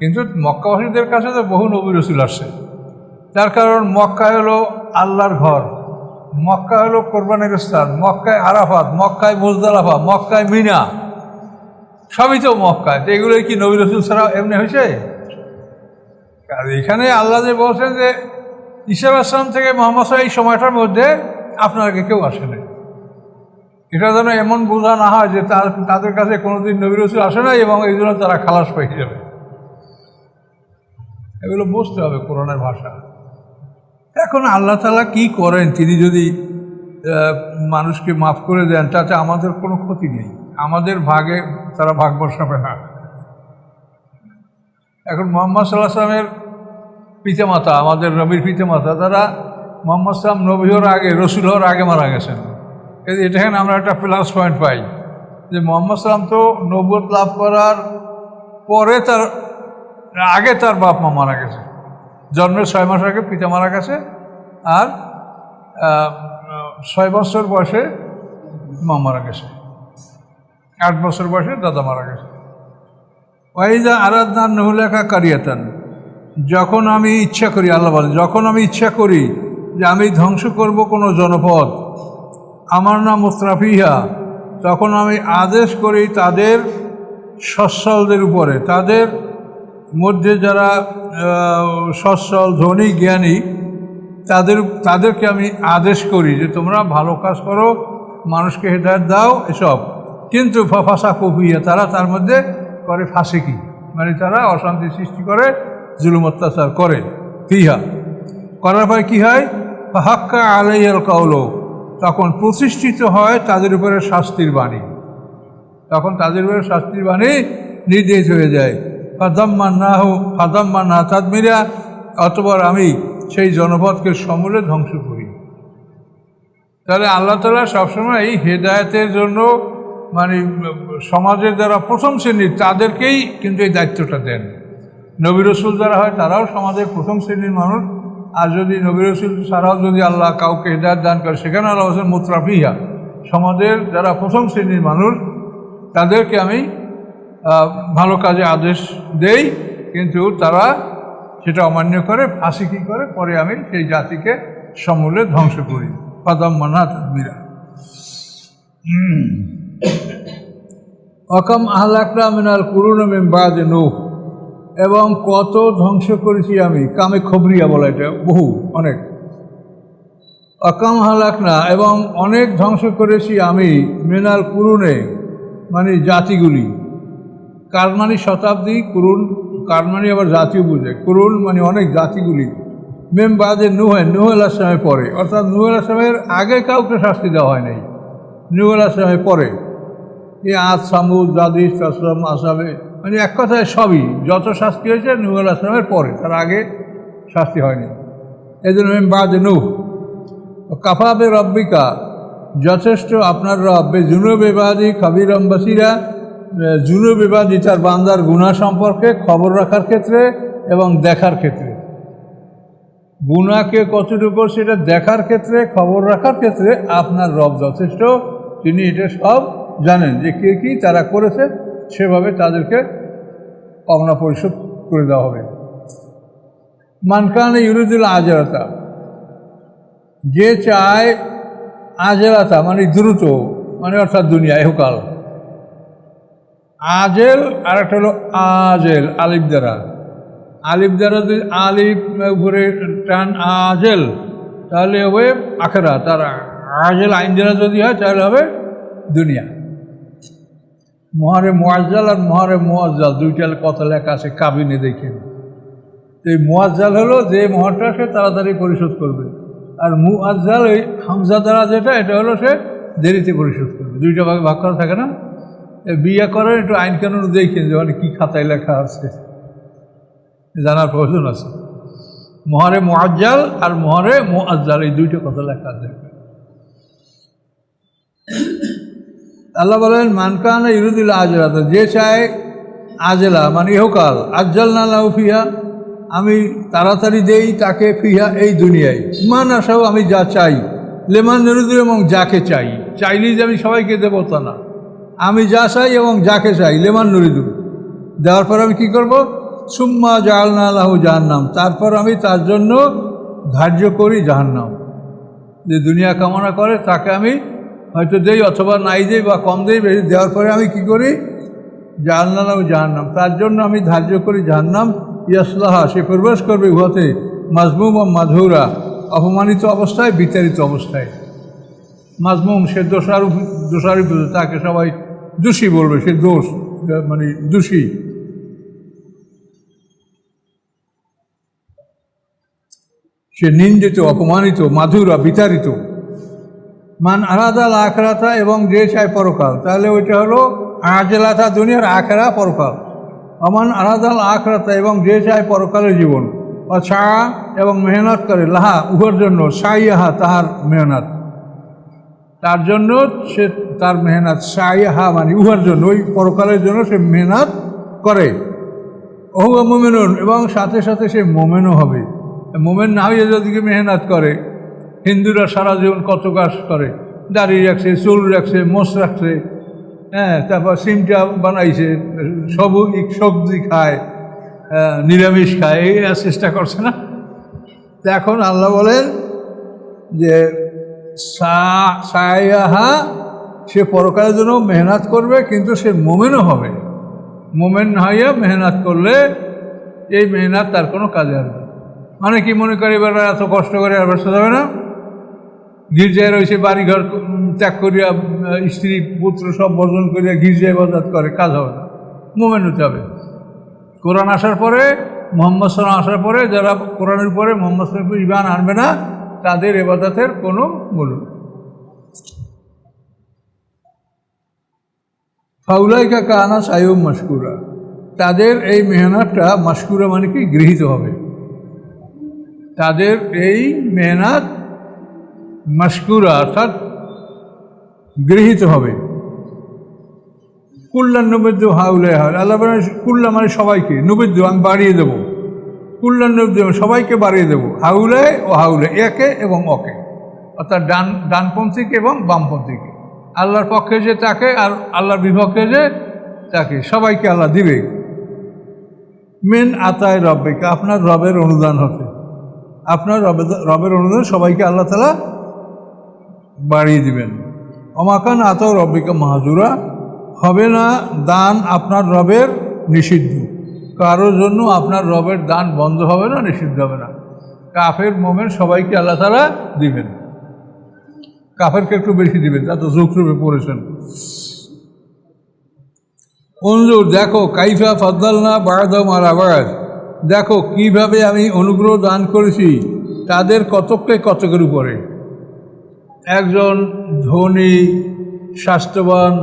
কিন্তু মক্কাবাসীদের কাছে তো বহু নবী রাসূল আসছে। তার কারণ মক্কা হলো আল্লাহর ঘর, মক্কা হলো কোরবানির স্থান, মক্কায় আরাফাত, মক্কায় মুজদালিফা, মক্কায় মিনা, সবই তো মক্কায়। তো এগুলোই কি নবী রাসূল ছাড়া এমনি হয়েছে? আর এখানে আল্লাহ যে বলছেন যে ঈসা আলাইহিস সালাম থেকে মুহাম্মদ সাল্লাল্লাহু আলাইহি ওয়াসাল্লাম এই সময়টার মধ্যে আপনাকে কেউ আসে নাই, এটা যেন এমন বোঝা না হয় যে তাদের কাছে কোনোদিন নবী রাসূল আসে নাই এবং এই জন্য তারা খালাস পেয়ে যাবে। এগুলো বুঝতে হবে কোরআনের ভাষা। এখন আল্লাহ তাআলা কি করেন, তিনি যদি মানুষকে মাফ করে দেন তাতে আমাদের কোনো ক্ষতি নেই, আমাদের ভাগে তারা ভাগ বসাবে না। এখন মুহাম্মদ সাল্লাল্লাহু আলাইহি ওয়াসাল্লামের পিতামাতা, আমাদের নবীর পিতামাতা, তারা মুহাম্মদ সাল্লাম নবী হওয়ার আগে, রসুল হওয়ার আগে মারা গেছেন। এটা এখানে আমরা একটা প্লাস পয়েন্ট পাই যে মুহাম্মদ সাল্লাম তো নবুয়ত লাভ করার পরে তার আগে তার বাপ মা মারা গেছে, জন্মের 6 মাস আগে পিতা মারা গেছে, আর 6 বছর বয়সে মা মারা গেছে, 8 বছর বয়সে দাদা মারা গেছে। ওয়াইদা আরাদনা নুহলিকা কারিয়াতান, যখন আমি ইচ্ছা করি, আল্লাহ বলেন যখন আমি ইচ্ছা করি যে আমি ধ্বংস করব কোনো জনপদ, আমার নাম মুত্রাফিহা, তখন আমি আদেশ করি তাদের সচ্ছলদের উপরে, তাদের মধ্যে যারা সচ্ছল ধনী জ্ঞানী তাদেরকে আমি আদেশ করি যে তোমরা ভালো কাজ করো, মানুষকে হেদায়েত দাও, এসব। কিন্তু ফাফাসা কফিয়া, তারা তার মধ্যে করে ফাসিকি, মানে তারা অশান্তি সৃষ্টি করে, জুলুম অত্যাচার করে। ফিহা করার পরে কী হয়, হাক্কা আলাইহিল কাউলু, তখন প্রতিষ্ঠিত হয় তাদের উপরে শাস্তির বাণী, তখন তাদের উপরে শাস্তির বাণী নির্দেশ হয়ে যায়। ফাদাম্মান্না তাদমিরা, অতঃপর আমি সেই জনপদকে সমূলে ধ্বংস করি। তাহলে আল্লাহ তাআলা সবসময় এই হেদায়েতের জন্য মানে সমাজের যারা প্রথম শ্রেণীর তাদেরকেই কিন্তু এই দায়িত্বটা দেন। নবী রসুল যারা হয় তারাও সমাজের প্রথম শ্রেণীর মানুষ, আর যদি নবী রসুল ছাড়াও যদি আল্লাহ কাউকে হেদায়েত দান করে সেখানে আল্লাহ হোসেন মুত্রাফিহা, সমাজের যারা প্রথম শ্রেণীর মানুষ তাদেরকে আমি ভালো কাজে আদেশ দেই, কিন্তু তারা সেটা অমান্য করে ফাঁসিকি করে, পরে আমি সেই জাতিকে সমূলে ধ্বংস করি। পাদাম মানা তাদমিরা। অকাম আহলাকনা মিনাল কুরুন মিন বাদে নূহ, এবং কত ধ্বংস করেছি আমি, কামে খবরিয়া বলা, এটা বহু অনেক। অকাম হালাকনা, এবং অনেক ধ্বংস করেছি আমি, মিনাল কুরুনে মানে জাতিগুলি, কারমানি শতাব্দী, কুরুন কারমানি আবার জাতীয় বুঝে, কুরুন মানে অনেক জাতিগুলি, মেম বাদে নূহ আলাইহিস সালামের পরে, অর্থাৎ নূহ আলাইহিস সালামের আগে কাউকে শাস্তি দেওয়া হয় নাই, নূহ আলাইহিস সালামের পরে এই আদ সামুদ জাদিস কাসম আসাবে, মানে এক কথায় সবই যত শাস্তি হয়েছে নূহ আলাইহিস সালামের পরে, তার আগে শাস্তি হয়নি। এই জন্য মেম বাদে নূহ। কাফাবে রব্বিকা, যথেষ্ট আপনার রব, জুনুব ইবাদি খাবিরম বাসিরা, জুনুব ইবাদি তার বান্দার গুনাহ সম্পর্কে খবর রাখার ক্ষেত্রে এবং দেখার ক্ষেত্রে, গুনাহকে কতটুকু সেটা দেখার ক্ষেত্রে খবর রাখার ক্ষেত্রে আপনার রব যথেষ্ট, তিনি এটা সব জানেন যে কে কী তারা করেছে, সেভাবে তাদেরকে পাওনা পরিশোধ করে দেওয়া হবে। মানকানে ইউরিদুল আজরাতা, যে চায় আজেলাতা মানে দ্রুত, মানে অর্থাৎ দুনিয়া এহকাল। আজেল আর একটা হলো আজেল, আলিফ দ্বারা, আলিফ দ্বারা যদি আলিফ উপরে টান আজেল তাহলে হবে আখেরা, তার আজেল আইন দ্বারা যদি হয় তাহলে হবে দুনিয়া। মহারে মুআজ্জাল আর মহারে মুআজ্জাল দুইটা কথা লেখা আছে কাবিনে, দেখেন। এই মুআজ্জাল হলো যে মহারটা সে তাড়াতাড়ি পরিশোধ করবে, আর মুআজ্জাল ওই হামজা দ্বারা যেটা, এটা হলো সে দেরিতে পরিশোধ করবে। দুইটা ভাগে ভাগ করা থাকে না। বিয়ে করেন একটু আইন কানুন দেখেন যে মানে কী খাতায় লেখা আছে, জানার প্রয়োজন আছে। মহারে মুআজ্জাল আর মহারে মুআজ্জাল এই দুইটা কথা লেখা আছে। আল্লাহ বলেন মানকানা ইউরিদুল আজরাতা, যে চায় আজেলা মানে ইহকাল, আজ্জালনা লাহু ফিহা, আমি তাড়াতাড়ি দেই তাকে ফিহা এই দুনিয়ায়, মান আশাও আমি যা চাই, লেমান নুরিদু এবং যাকে চাই, চাইলেই যে আমি সবাইকে দেবো তা না, আমি যা চাই এবং যাকে চাই লেমান নুরিদু, দেওয়ার পর আমি কী করব, সুম্মা জাআলনা লাহু জাহান্নাম, তারপর আমি তার জন্য ধার্য করি জাহান্নাম। যে দুনিয়া কামনা করে তাকে আমি হয়তো দেই অথবা নাই দেই বা কম দেই, বেশি দেওয়ার পরে আমি কি করি, জাআলনা লাহু জাহান্নাম, তার জন্য আমি ধার্য করি জাহান্নাম। ইয়াসলাহা, সে প্রবেশ করবে উহাতে, মাজমুম ও মাধুরা, অপমানিত অবস্থায়, বিতাড়িত অবস্থায়। মাজমুম সে দোষারোপিত, তাকে সবাই দোষী বলবে, সে দোষ মানে দোষী। সে নিন্দিত, অপমানিত, মাধুরা বিতাড়িত। মান আরাদাল আখরাতা, এবং যে চায় পরকাল, তাহলে ওইটা হলো আজেলাতা দুনিয়ার, আখেরা পরকাল। অমান আরাদাল আখরাতা, এবং যে চায় পরকালের জীবন, অছা এবং মেহনত করে, লাহা উহার জন্য, সাইয়াহা তাহার মেহনত, তার জন্য সে তার মেহনত, সাইয়াহা মানে উহার জন্য, ওই পরকালের জন্য সে মেহনত করে। ওহুয়া মোমেনুন, এবং সাথে সাথে সে মোমেনও হবে। মোমেন না হইয়া যদি মেহনত করে, হিন্দুরা সারা জীবন কত কাজ করে, দাড়ি রাখছে, চুল রাখছে, মোষ রাখছে, হ্যাঁ, তারপর সিমটা বানাইছে, সবজি খায়, নিরামিষ খায়, এই চেষ্টা করছে না। তো এখন আল্লাহ বলেন যে সায়াহা, সে পরকালের জন্য মেহনত করবে, কিন্তু সে মোমেনও হবে। মোমেন না হইয়া মেহনত করলে এই মেহনত তার কোনো কাজে আসবে। মানে কি মনে করে এবার এত কষ্ট করে আর বসে যাবে না, গির্জায় রয়েছে, বাড়িঘর ত্যাগ করিয়া, স্ত্রী পুত্র সব বর্জন করিয়া গির্জায় ইবাদত করে, কাজ হবে না। মোমেন হতে হবে। কোরআন আসার পরে, মুহাম্মদ সাল্লাল্লাহু আলাইহি ওয়াসাল্লাম আসার পরে যারা কোরআনের উপরে মুহাম্মদ সাল্লাল্লাহু আলাইহি ওয়াসাল্লাম ঈমান আনবে না, তাদের ইবাদতের কোনো মূল্য নেই। ফাউলাইকা কানা সাইয়ুম মাশকুরা, তাদের এই মেহনতটা মাশকুরা মানে কি গৃহীত হবে, তাদের এই মেহনত মাশকুরা অর্থাৎ গৃহীত হবে। কুল্লান নবেদ্য হাউলে হয়, আল্লাহ বলেন কুল্লা মানে সবাইকে, নবেদ্য আমি বাড়িয়ে দেবো, কুল্লান নবেদ্য সবাইকে বাড়িয়ে দেবো, হাউলে ও হাউলে, একে এবং অকে, অর্থাৎ ডানপন্থীকে এবং বামপন্থীকে, আল্লাহর পক্ষে যে তাকে আর আল্লাহর বিপক্ষে যে তাকে, সবাইকে আল্লাহ দিবে। মেন আতায় রব্বিকা, আপনার রবের অনুদান হতে, আপনার রবের অনুদান সবাইকে আল্লাহ তাআলা বাড়িয়ে দিবেন। অমাকান আতাও রব্বিকা মাহজুরা, হবে না দান আপনার রবের নিষিদ্ধ, কারোর জন্য আপনার রবের দান বন্ধ হবে না, নিষিদ্ধ হবে না। কাফের মোমেন সবাইকে আল্লাহ তাআলা দিবেন, কাফেরকে একটু বেশি দিবেন, তা তো জুখরুফে পড়েছেন। অঞ্জুর দেখো কাইফা ফাদ্দালনা বা'দাহুম আলা বা'দ, দেখো কিভাবে আমি অনুগ্রহ দান করেছি তাদের কতককে কতকের উপরে। একজন ধনী, স্বাস্থ্যবান,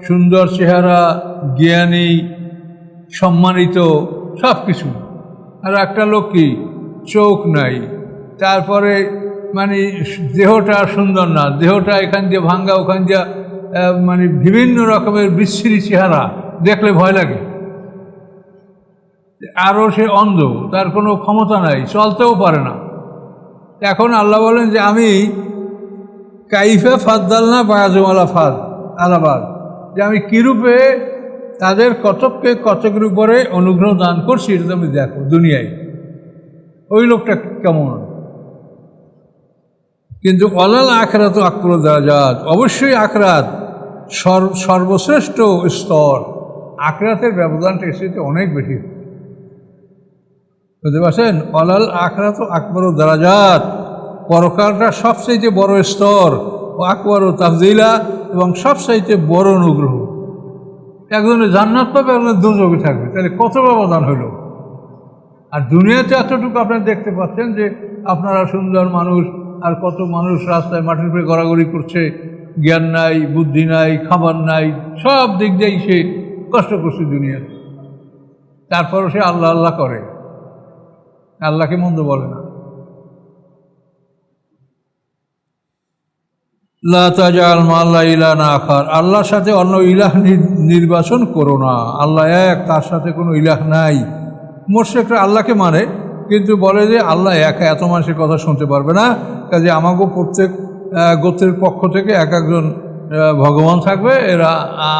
সুন্দর চেহারা, জ্ঞানী, সম্মানিত সব কিছু, আর একটা লোক কি চোখ নাই, তারপরে মানে দেহটা সুন্দর না, দেহটা এখান দিয়ে ভাঙ্গা, ওখান দিয়ে মানে বিভিন্ন রকমের বিচ্ছিরি চেহারা, দেখলে ভয় লাগে। আরও সে অন্ধ, তার কোনো ক্ষমতা নাই, চলতেও পারে না। এখন আল্লাহ বলেন যে আমি কাইফা ফাদ্দালনা বা'দাহুম আলা বা'দ, যে আমি কীরূপে তাদের কতককে কতকের উপরে অনুগ্রহ দান করছি, এটা তুমি দেখো দুনিয়ায়, ওই লোকটা কেমন। কিন্তু অলাল আখরাত আকবার দারাজাত, অবশ্যই আখরাত সর্বশ্রেষ্ঠ স্তর, আখরাতের ব্যবধানটা এসেছে অনেক বেশি, বুঝতে পারছেন? অলাল আখরাত আকবার দারাজাত, পরকালটা সবচাইতে বড় স্তর, ও আকবর ও তাফজিলা, এবং সবচাইতে বড় অনুগ্রহ। একজনের জান্নাত পাবে, একজনের দুর্যোগে থাকবে, তাহলে কত ব্যবধান হইল। আর দুনিয়াতে এতটুকু আপনারা দেখতে পাচ্ছেন যে আপনারা সুন্দর মানুষ, আর কত মানুষ রাস্তায় মাটির উপরে গড়াগড়ি করছে, জ্ঞান নাই, বুদ্ধি নাই, খাবার নাই, সব দিক দিয়েই সে কষ্ট করছে দুনিয়াতে, তারপরও সে আল্লাহ আল্লাহ করে, আল্লাহকে মন্দ বলে না। লা তাজআল মা'আল্লাহি ইলাহান আখার, আল্লাহর সাথে অন্য ইলাহ নির্বাচন করো না, আল্লাহ এক, তার সাথে কোনো ইলাহ নাই। মুশরিকরা আল্লাহকে মানে, কিন্তু বলে যে আল্লাহ একা, এত মানুষের কথা শুনতে পারবে না, কাজে আমাকেও প্রত্যেক গোত্রের পক্ষ থেকে এক একজন ভগবান থাকবে, এরা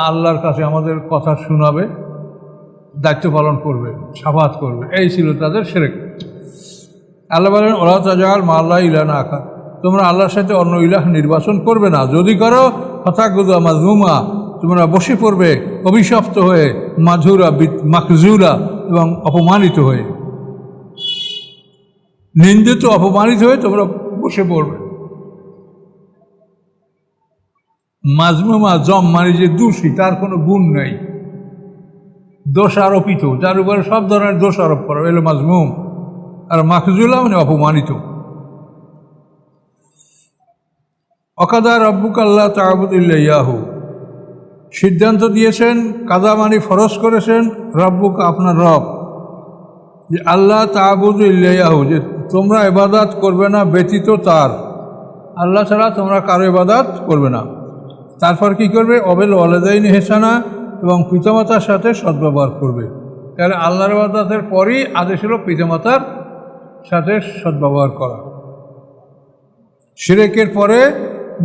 আল্লাহর কাছে আমাদের কথা শোনাবে, দায়িত্ব পালন করবে, শাফাত করবে, এই ছিল তাদের শিরক। আল্লাহ বলেন ওয়া লা তাজআল মা'আল্লাহি ইলাহান আখার, তোমরা আল্লাহর সাথে অন্য ইলাহ নির্বাচন করবে না, যদি করো ফাতাকুযা মাযমুমা, তোমরা বসে পড়বে অভিশপ্ত হয়ে, মাঝুরা মাকজুরা, এবং অপমানিত হয়ে, নিন্দিত অপমানিত হয়ে তোমরা বসে পড়বে। মাজমুমা জম মানে যে দোষী, তার কোনো গুণ নাই, দোষ আরোপিত, যার উপরে সব ধরনের দোষ আরোপ করা এলো মাজমুম, আর মাকজুলা মানে অপমানিত। অকাদা রব্বুকা আল্লা তা'বুদু ইল্লা ইয়াহু, সিদ্ধান্ত দিয়েছেন, কাদা মানে ফরজ করেছেন, রব্বুকা আপনার রব, যে আল্লাহ তা'বুদু ইল্লা ইয়াহু, যে তোমরা ইবাদত করবে না ব্যতীত তার, আল্লাহ ছাড়া তোমরা কারো ইবাদত করবে না। তারপর কি করবে? অবিল ওয়ালিদাইনি ইহসানা, এবং পিতামাতার সাথে সদ্ব্যবহার করবে। তাহলে আল্লাহর ইবাদতের পরই আদেশ হলো পিতামাতার সাথে সদ্ব্যবহার করা। শিরকের পরে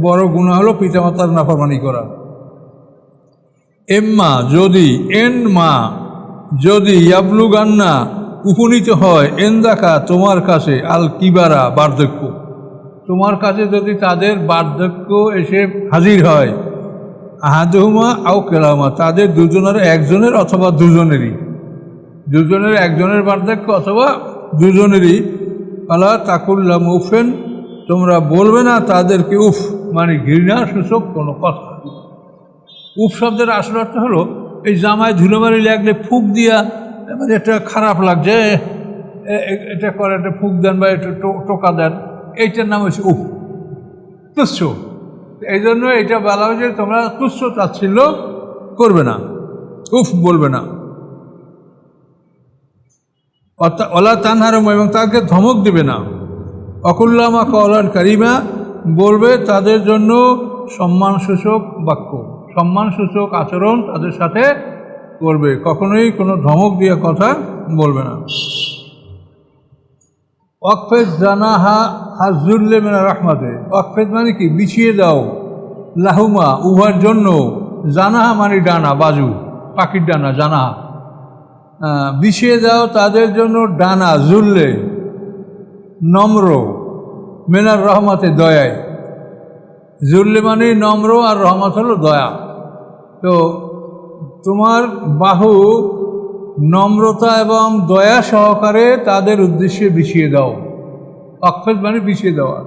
বড় গুনাহ হলো পিতামাতার নাফরমানি করা। এম্মা যদি, এন মা যদি, ইয়াবলুগান্না উপনীত হয়, এন্দাকা তোমার কাছে, আল কিবারা বার্ধক্য, তোমার কাছে যদি তাদের বার্ধক্য এসে হাজির হয়, আহাদুহুমা আও কেলামা, তাদের দুজনের একজনের অথবা দুজনেরই, দুজনের একজনের বার্ধক্য অথবা দুজনেরই, আলা তাকুল্লা মুফেন, তোমরা বলবে না তাদেরকে উফ, মানে ঘৃণা সূচক কোনো কথা। উফ শব্দের আসল অর্থ হলো এই জামায় ধুলোবালি লাগলে ফুঁক দিয়া, মানে এটা খারাপ লাগছে, এটা করে একটা ফুঁক দেন বা একটু টোকা দেন, এইটার নাম হচ্ছে উফ, তুচ্ছ। এই জন্য এটা বলা হয়েছে তোমরা তুচ্ছ তাচ্ছিল্য করবে না, উফ বলবে না। ওলা তানহারুম, এবং তাকে ধমক দিবে না। অকুল্লামা কওলান কারিমা, বলবে তাদের জন্য সম্মানসূচক বাক্য, সম্মানসূচক আচরণ তাদের সাথে করবে, কখনোই কোনো ধমক দিয়ে কথা বলবে না। ওয়াকফেদ জানাহা হাজুল্লে মেনা রাহমাতে, ওয়াকফেদ মানে কি, বিছিয়ে দাও, লাহুমা উভয়ের জন্য, জানাহা মানে ডানা, বাজু, পাখির ডানা, জানাহা, বিছিয়ে দাও তাদের জন্য ডানা, জুল্লে নম্র, মেনার রহমাতে দয়ায়, জুল্লে মানে নম্র আর রহমত হলো দয়া। তো তোমার বাহু নম্রতা এবং দয়া সহকারে তাদের উদ্দেশ্যে বিছিয়ে দাও। অক্ষেদ মানে বিছিয়ে দেওয়া,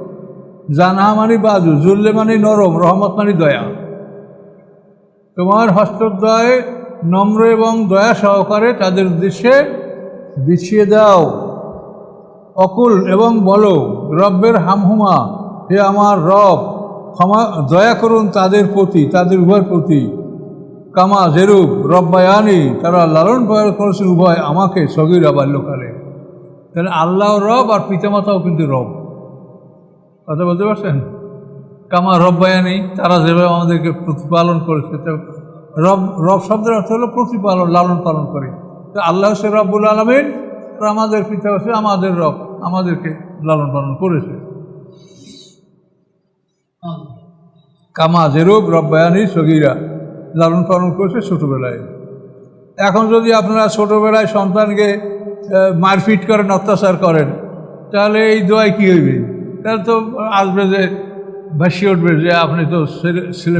জানা মানে বাজু, জুল্লে মানে নরম, রহমত মানে দয়া। তোমার হস্তদ্বয় নম্র এবং দয়া সহকারে তাদের উদ্দেশ্যে বিছিয়ে দাও। অকুল এবং বলো, রব্বের হামহুমা, হে আমার রব, ক্ষমা দয়া করুন তাদের প্রতি, তাদের উভয়ের প্রতি, কামা যেরূপ রব্বায়ানি, তারা লালন পালন করেছে উভয় আমাকে সগীরা বাল্যকালে। তাহলে আল্লাহ রব আর পিতামাতাও কিন্তু রব, কথা বলতে পারছেন? কামা রব্বায়ানি, তারা যেভাবে আমাদেরকে প্রতিপালন করেছে, রব, রব শব্দের অর্থ হলো প্রতিপালন, লালন পালন করে। তো আল্লাহ হচ্ছে রব্বুল আলামিন, আর আমাদের পিতা হচ্ছে আমাদের রব, আমাদেরকে লালন পালন করেছে। কামা যেরূপ রব্বায়ানি সগীরা, লালন পালন করেছে ছোটোবেলায়। এখন যদি আপনারা ছোটোবেলায় সন্তানকে মারপিট করেন, অত্যাচার করেন, তাহলে এই দোয়ায় কী হইবে? তাহলে তো আসবে যে ভাসি উঠবে যে আপনি তো ছেলে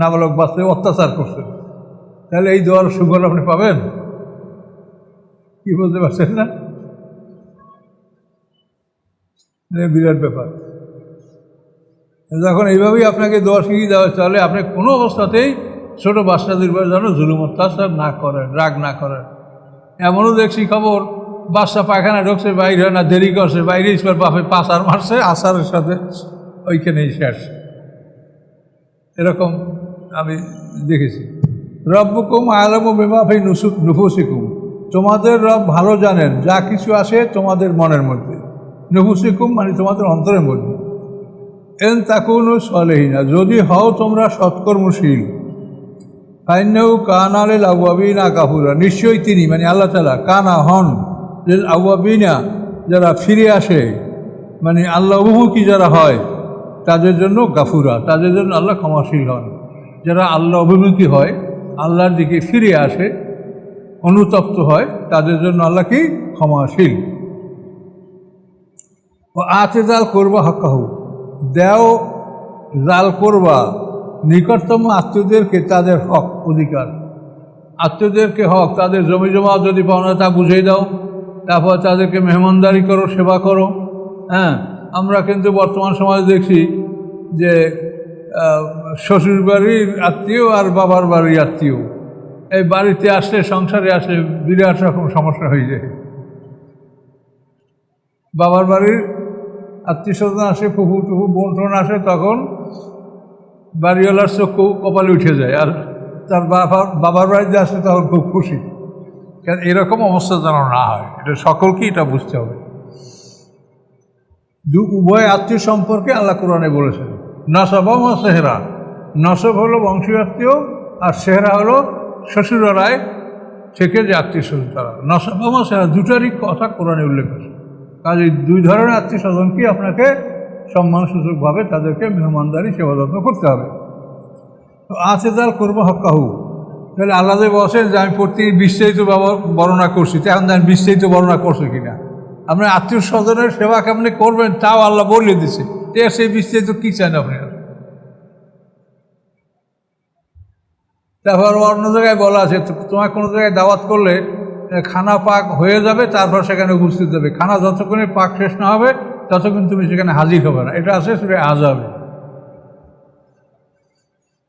নাবালক বাচ্চাকে অত্যাচার করছেন। তাহলে এই দোয়ার সুফল আপনি পাবেন? কি বলতে পারছেন না? বিরাট ব্যাপার। যখন এইভাবেই আপনাকে দোয়া শিখিয়ে দেওয়া, তাহলে আপনি কোনো অবস্থাতেই ছোটো বাচ্চাদের উপরে যেন জুলুম অত্যাচার না করেন, রাগ না করেন। এমনও দেখছি খবর, বাচ্চা পায়খানা ঢুকছে, বাইরে হয় না, দেরি করছে, বাইরে ইসবার বাপে পাচার মারছে, আচারের সাথে ওইখানেই শেষ। এরকম আমি দেখেছি। রব্বুকুম আলামু বিমা ফি নুফুসিকুম, তোমাদের রব ভালো জানেন যা কিছু আসে তোমাদের মনের মধ্যে। নুফুসিকুম মানে তোমাদের অন্তরের মধ্যে। এন তাকুনু সালেহিনা, যদি হও তোমরা সৎকর্মশীল, ফাইন্নাহু কানা লিল আওয়াবিনা গাফুরা, নিশ্চয়ই তিনি মানে আল্লাহ তাআলা, কানা হন, লিল আওয়াবিনা যারা ফিরে আসে, মানে আল্লাহ অভিমুখী যারা হয় তাদের জন্য গাফুরা, তাদের জন্য আল্লাহ ক্ষমাশীল হন। যারা আল্লাহ অভিমুখী হয়, আল্লাহর দিকে ফিরে আসে, অনুতপ্ত হয়, তাদের জন্য আল্লাহ কি ক্ষমাশীল। ও আতেজাল করবা হক্কাহু, দেও জাল করবা নিকটতম আত্মীয়দেরকে তাদের হক, অধিকার, আত্মীয়দেরকে হক, তাদের জমি জমা যদি পাওনা তা বুঝিয়ে দাও, তারপর তাদেরকে মেহমানদারি করো, সেবা করো। হ্যাঁ, আমরা কিন্তু বর্তমান সমাজে দেখছি যে শ্বশুর বাড়ির আত্মীয় আর বাবার বাড়ির আত্মীয়, এই বাড়িতে আসলে, সংসারে আসলে বিরাট রকম সমস্যা হয়ে যায়। বাবার বাড়ির আত্মীয় স্বজন আসে, ফুফু টুফু বোন টোন আসে, তখন বাড়িওয়ালার চক্ষু কপালে উঠে যায়, আর তার বাবার বাড়িতে আসে তখন খুব খুশি। কারণ এরকম অবস্থা যেন না হয়, এটা সকলকেই এটা বুঝতে হবে। উভয় আত্মীয় সম্পর্কে আল্লাহ কোরআনে বলেছেন, নসব ও সেহরা, নসব হলো বংশীয় আত্মীয়, আর সেহরা হলো শ্বশুরালয় থেকে যে আত্মীয় স্বজন, তারা নসব ও সেহরা দুটারই কথা কোরআনে উল্লেখ আছে। কাজে দুই ধরনের আত্মীয় স্বজনকে আপনাকে সম্মানসূচকভাবে তাদেরকে মেহমানদারি সেবা যত্ন করতে হবে। তো আতেজাল করবো হক্কাহু, তাহলে আল্লাহ যে বলছেন যে আমি প্রতি বিস্তারিত বর্ণনা করছি, তো এখন আমি বিস্তারিত বর্ণনা করছি কিনা, আপনার আত্মীয় স্বজনের সেবা কেমনি করবেন তাও আল্লাহ বলে দিছে, সেই বিস্তারিত কী চান আপনি? তারপর অন্য জায়গায় বলা আছে, তোমার কোনো জায়গায় দাওয়াত করলে খানা পাক হয়ে যাবে, তারপর সেখানে উপস্থিত হবে, খানা যতক্ষণে পাক শেষ না হবে ততক্ষণ তুমি সেখানে হাজির হবে না। এটা আছে সূরা আযাবে।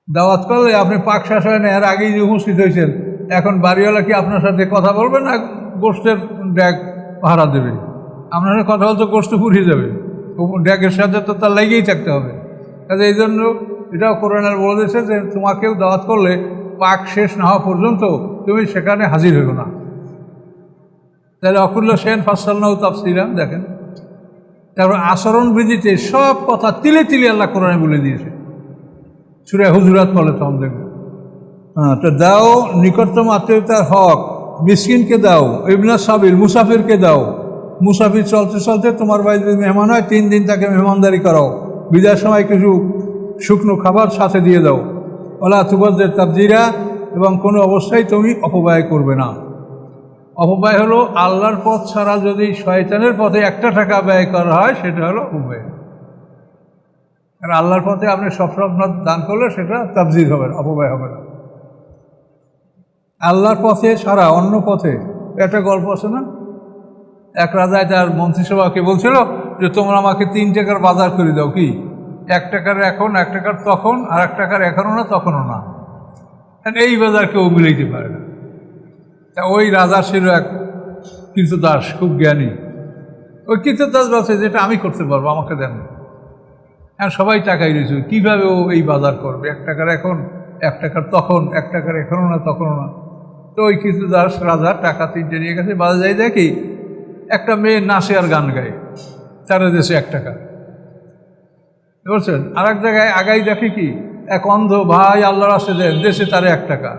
দাওয়াত করলে আপনি পাক শেষ হয় না, এর আগেই যে উপস্থিত হয়েছেন, এখন বাড়িওয়ালা কি আপনার সাথে কথা বলবে না গোষ্ঠের ড্যাগ পাহারা দেবে? আপনার সাথে কথা বলতে গোষ্ঠ ফুরিয়ে যাবে, ড্যাগের সাথে তো তার লেগেই থাকতে হবে। কাজে এই জন্য এটাও কোরআনের বলে দিয়েছে যে তোমাকেও দাওয়াত করলে পাক শেষ না হওয়া পর্যন্ত তুমি সেখানে হাজির হইব না। তাহলে অকুল্ল সেন ফাসসালনাহু তাফসীরা, দেখেন। তারপর আচরণবিধিতে সব কথা তিলে তিলে আল্লাহ কোরআনে বলে দিয়েছে। সূরা হুজুরাত বলে তখন দেখবেন। হ্যাঁ, তো দাও নিকটতম আত্মীয়তার হক, মিসকিনকে দাও, ইবনা সাবিল মুসাফিরকে দাও। মুসাফির চলতে চলতে তোমার বাড়িতে মেহমান হয়, 3 দিন তাকে মেহমানদারি করাও, বিদায়ের সময় কিছু শুকনো খাবার সাথে দিয়ে দাও। ওলা তুবাজ্জির তাবজিরা, এবং কোনো অবস্থায় তুমি অপব্যয় করবে না। অপব্যয় হলো আল্লাহর পথ ছাড়া যদি শয়তানের পথে 1 টাকা ব্যয় করা হয়, সেটা হলো অপব্যয়। আর আল্লাহর পথে আপনি সব দান করলে সেটা তাবজির হবে না, অপব্যয় হবে না। আল্লাহর পথে ছাড়া অন্য পথে, একটা গল্প আছে না, এক রাজায় তার মন্ত্রিসভাকে বলছিল যে তোমরা আমাকে 3 টাকার বাজার করে দাও। কি 1 টাকার এখন, 1 টাকার তখন, আর 1 টাকার এখনও না তখনও না। এই বাজার কেউ মিলাইতে পারে না। তা ওই রাজা ছিল এক কৃতদাস, খুব জ্ঞানী। ওই কৃতদাস বলছে যেটা আমি করতে পারবো, আমাকে দেন। হ্যাঁ, সবাই টাকাই রয়েছে, কীভাবে ও এই বাজার করবে? 1 টাকার এখন, 1 টাকার তখন, 1 টাকার এখনও না তখনও না। তো ওই কৃতদাস রাজা টাকা 3টে নিয়ে গেছে, বাজার যাই দেখি একটা মেয়ে নাচে আর গান গায়, তারা দেশে 1 টাকা। বুঝছেন? আর এক জায়গায় আগাই দেখি কি এক অন্ধ ভাই আল্লাহর রাস্তায় দেন, দেশে তারে 1 টাকা।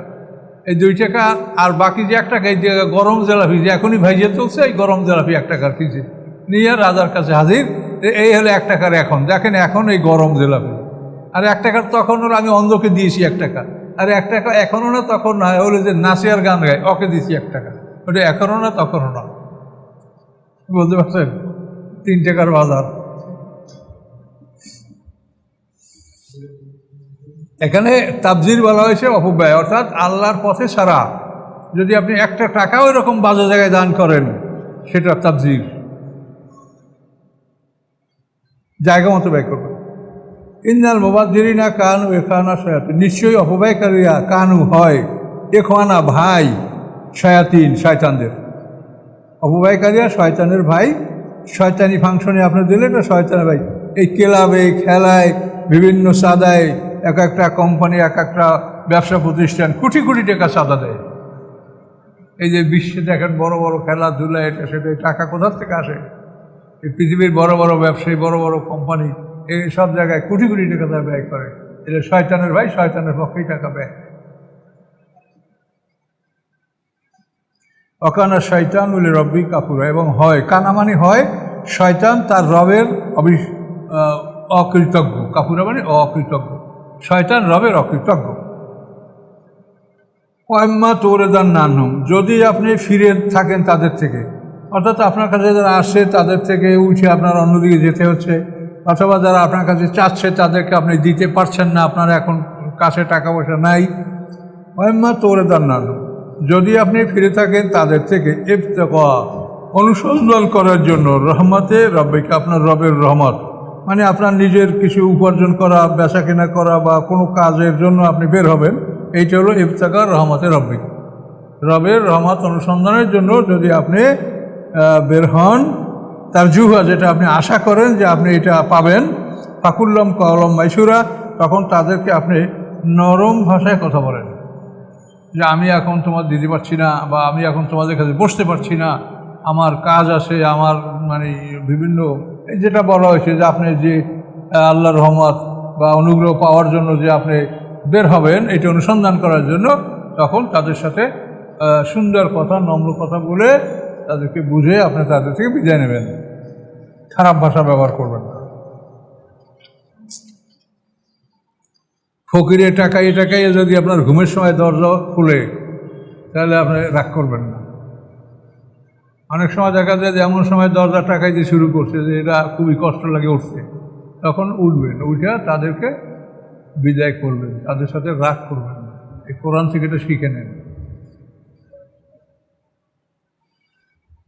এই 2 টাকা আর বাকি যে 1 টাকা, এই যে গরম জেলাপি যে এখনই ভাইজে চলছে, এই গরম জেলাপি 1 টাকার কিনছে, নিয়ে রাজার কাছে হাজির। এই হলো 1 টাকার এখন, দেখেন এখন এই গরম জেলাপি। আর 1 টাকার তখন হলো আমি অন্ধকে দিয়েছি 1 টাকা। আর 1 টাকা এখনও না তখন না, হলো যে নাচে আর গান গায়, ওকে দিয়েছি 1 টাকা। ওটা এখনও না তখনও না। বলতে পারছেন? 3 টাকার বাজার। এখানে তাবজির বলা হয়েছে অপব্যয়, অর্থাৎ আল্লাহর পথে ছাড়া যদি আপনি 1 টাকাও এরকম বাজে জায়গায় দান করেন, সেটা তাবজির। জায়গা মতো ব্যয় করবেন। ইন্নাল মুবাজ্জিরিনা কানু ইখওয়ানা শায়াতিন, নিশ্চয়ই অপব্যয়কারীরা কানু হয় ইখওয়ানা ভাই শায়াতিন, শয়তানদের। অপব্যয়কারীরা শয়তানের ভাই। শয়তানি ফাংশনে আপনি দিলে এটা শয়তানের ভাই। এই ক্লাবে, খেলায়, বিভিন্ন চাঁদায়, এক একটা কোম্পানি, এক একটা ব্যবসা প্রতিষ্ঠান কোটি কোটি টাকা চাঁদা দেয়। এই যে বিশ্বে দেখেন বড় বড় খেলাধুলা, এটা সেটা, টাকা কোথার থেকে আসে? এই পৃথিবীর বড় বড় ব্যবসায়ী, বড় বড় কোম্পানি, এই সব জায়গায় কোটি কোটি টাকা তারা ব্যয় করে। এটা শয়তানের ভাই, শয়তানের পক্ষেই টাকা ব্যয়। অকানা শয়তান বলে রব্বি কাপুরা, এবং হয় কানামানি হয় শয়তান তার রবের অকৃতজ্ঞ। কাপুরা মানে অকৃতজ্ঞ, শয়তান রবের অকৃতজ্ঞ। ওয়াম্মা তোরেদান নানহুম, যদি আপনি ফিরে থাকেন তাদের থেকে, অর্থাৎ আপনার কাছে যারা আসে তাদের থেকে উঠে আপনার অন্যদিকে যেতে হচ্ছে, অথবা যারা আপনার কাছে চাচ্ছে তাদেরকে আপনি দিতে পারছেন না, আপনার এখন কাছে টাকা পয়সা নাই। ওয়াম্মা তোরেদান নানহুম, যদি আপনি ফিরে থাকেন তাদের থেকে ইবতিগা, অনুসন্ধান করার জন্য, রহমতে রব্বিকা, আপনার রবের রহমত, মানে আপনার নিজের কিছু উপার্জন করা, বেচা কেনা করা বা কোনো কাজের জন্য আপনি বের হবেন, এইটা হলো ইবতিগা রহমতে রব্বিক, রবের রহমত অনুসন্ধানের জন্য যদি আপনি বের হন, তার জুহা, যেটা আপনি আশা করেন যে আপনি এটা পাবেন, ফাকুল্লম কলম মাইসুরা, তখন তাদেরকে আপনি নরম ভাষায় কথা বলেন যে আমি এখন তোমার দিতে পারছি না, বা আমি এখন তোমাদের কাছে বসতে পারছি না, আমার কাজ আছে, আমার মানে বিভিন্ন, যেটা বলা হয়েছে যে আপনি যে আল্লাহর রহমত বা অনুগ্রহ পাওয়ার জন্য যে আপনি বের হবেন, এটা অনুসন্ধান করার জন্য, তখন তাদের সাথে সুন্দর কথা, নম্র কথা বলে তাদেরকে বুঝে আপনি তাদের থেকে বিদায় নেবেন। খারাপ ভাষা ব্যবহার করবেন না। ফকিরের টাকায় যদি আপনার ঘুমের সময় দরজা খুলে, তাহলে আপনি রাগ করবেন না। অনেক সময় দেখা যায় যে এমন সময় দরজা টাকাইতে শুরু করছে যে এটা খুবই কষ্ট লাগে উঠতে, তখন উঠবেন, উঠে তাদেরকে বিদায় করবেন, তাদের সাথে রাগ করবেন না। এই কোরআন থেকে এটা শিখে নেন।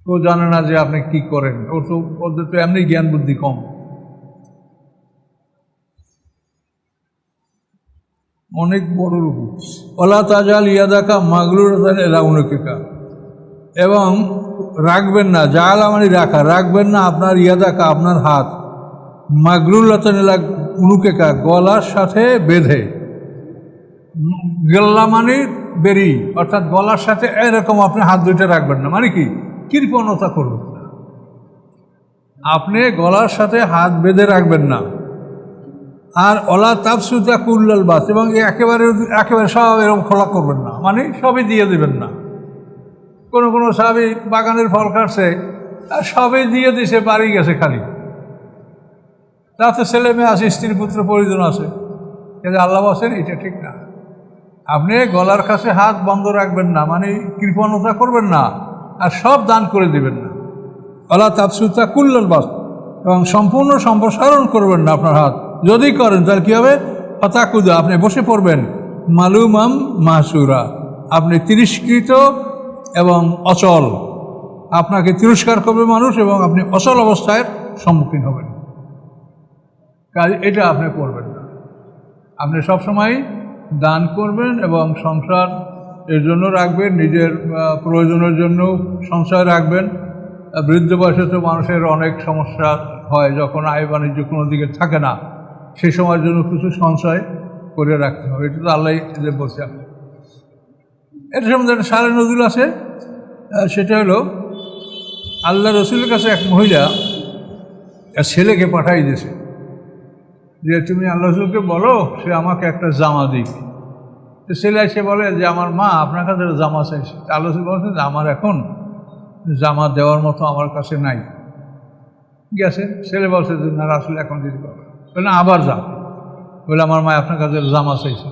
ও জানে না যে আপনি কি করেন, ওদের তো এমনি জ্ঞান বুদ্ধি কম। অনেক বড় রূপ। ওলা তাজাল ইয়াদাকা মাগলুরাতান ইলা উনুকিকা, এবং রাখবেন না, জালা মানে রাখা, রাখবেন না আপনার ইয়াদাকা, আপনার হাত, মাগলুরাতান ইলা উনুকিকা, গলার সাথে বেঁধে। গল্লা মানে বেরি, অর্থাৎ গলার সাথে এরকম আপনি হাত দুইটা রাখবেন না, মানে কি কৃপণতা করবেন না, আপনি গলার সাথে হাত বেঁধে রাখবেন না। আর ওলা তাবসুতা কুল্লাল বাস, এবং একেবারে একেবারে সব এরকম খোলা করবেন না, মানে সবই দিয়ে দেবেন না। কোনো সাহাবী বাগানের ফল কাটছে আর সবই দিয়ে দিছে, বাড়ি গেছে খালি, তাতে ছেলে মেয়ে আছে, স্ত্রী পুত্র পরিজন আছে, কিন্তু আল্লাহ বলছেন এটা ঠিক না। আপনি গলার কাছে হাত বন্ধ রাখবেন না, মানে কৃপণতা করবেন না, আর সব দান করে দিবেন না। ওলা তাবসুতা কুল্লাল বাস, এবং সম্পূর্ণ সম্প্রসারণ করবেন না আপনার হাত। যদি করেন তাহলে কী হবে? হতাকুদা, আপনি বসে পড়বেন মালুমাম মাহসুরা, আপনি তিরস্কৃত এবং অচল, আপনাকে তিরস্কার করবে মানুষ এবং আপনি অচল অবস্থায় সম্মুখীন হবেন। কাজ এটা আপনি করবেন না। আপনি সবসময় দান করবেন এবং সংসার এর জন্য রাখবেন, নিজের প্রয়োজনের জন্য সংসার রাখবেন। বৃদ্ধ বয়সে তো মানুষের অনেক সমস্যা হয়, যখন আয় বাণিজ্য কোনো দিকে থাকে না, সেই সময়ের জন্য কিছু সঞ্চয় করে রাখতে হবে। এটা তো আল্লাহ বলছে। আপনি এটা সম্বন্ধে একটা সারে নজরুল আছে, সেটা হলো আল্লাহ রসুলের কাছে এক মহিলা এক ছেলেকে পাঠাই দিয়েছে যে তুমি আল্লাহ রসুলকে বলো সে আমাকে একটা জামা দিক। তো ছেলে এসে বলে যে আমার মা আপনার কাছে জামা চাইছে। আল্লাহ রসুল বলছেন যে আমার এখন জামা দেওয়ার মতো আমার কাছে নাই। গেছে, ছেলে বলছে যে না রাসূল এখন দিতে পারবে, বলে আবার যা, বলে আমার মা আপনার কাছে জামা চাইছে।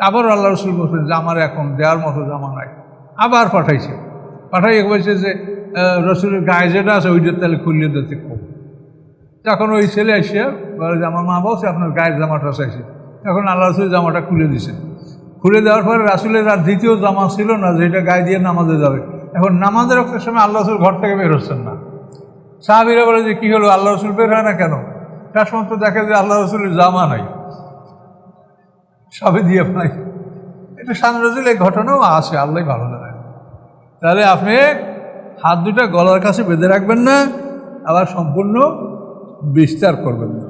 আবার আল্লাহ রসুল বলছেন যে আমার এখন দেওয়ার মতো জামা নাই। আবার পাঠাইছে, পাঠাইয়ে বলছে যে রসুলের গায়ে যেটা আছে ওইটা তাহলে খুললে দিতে খুব। তখন ওই ছেলে এসে বলে যে আমার মা বলছে আপনার গায়ের জামাটা চাইছে। তখন আল্লাহ রসুল জামাটা খুলে দিছে। খুলে দেওয়ার পরে রাসূলের আর দ্বিতীয় জামা ছিল না যেটা গায়ে দিয়ে নামাজে যাবে। এখন নামাজের রক্তের সময় আল্লাহ রসুল ঘর থেকে বের হচ্ছেন না। সাহাবীরা বলে যে কী হলো, আল্লাহ রসুল বের হয় না কেন? শেষ পর্যন্ত দেখে যে আল্লাহ রসুলের জামা নাই, সবই দিয়ে পাই। এটা সামনে এই ঘটনাও আছে, আল্লাহ ভালো লাগে। তাহলে আপনি হাত দুটা গলার কাছে বেঁধে রাখবেন না, আবার সম্পূর্ণ বিস্তার করবেন না।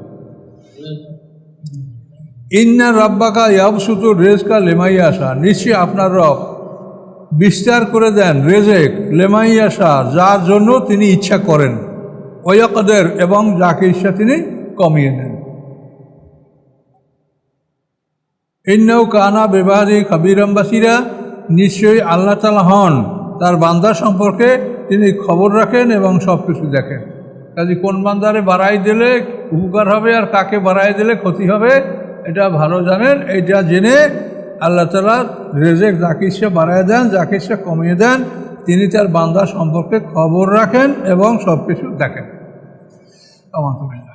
ইন্না রব্বাকা ইয়াবসুতু রিজকা লিমাইয়াশা, নিশ্চয়ই আপনার রব বিস্তার করে দেন রেজেক লিমাইয়াশা, যার জন্য তিনি ইচ্ছা করেন, ওয়াকদের, এবং যাকে ইচ্ছা তিনি কমিয়ে দেন। ইন্নাহু কানা বিবাদি খাবিরাম বাসিরা, নিশ্চয়ই আল্লাহ তাআলা হন তার বান্দা সম্পর্কে তিনি খবর রাখেন এবং সব কিছু দেখেন। কাজে কোন বান্দারে বাড়াই দিলে উপকার হবে আর কাকে বাড়াই দিলে ক্ষতি হবে এটা ভালো জানেন। এটা জেনে আল্লাহ তাআলা রেজেক যাকে ইচ্ছা বাড়ায় দেন, যাকে ইচ্ছা কমিয়ে দেন, তিনি তার বান্দা সম্পর্কে খবর রাখেন এবং সব কিছু দেখেন। আলহামদুলিল্লাহ।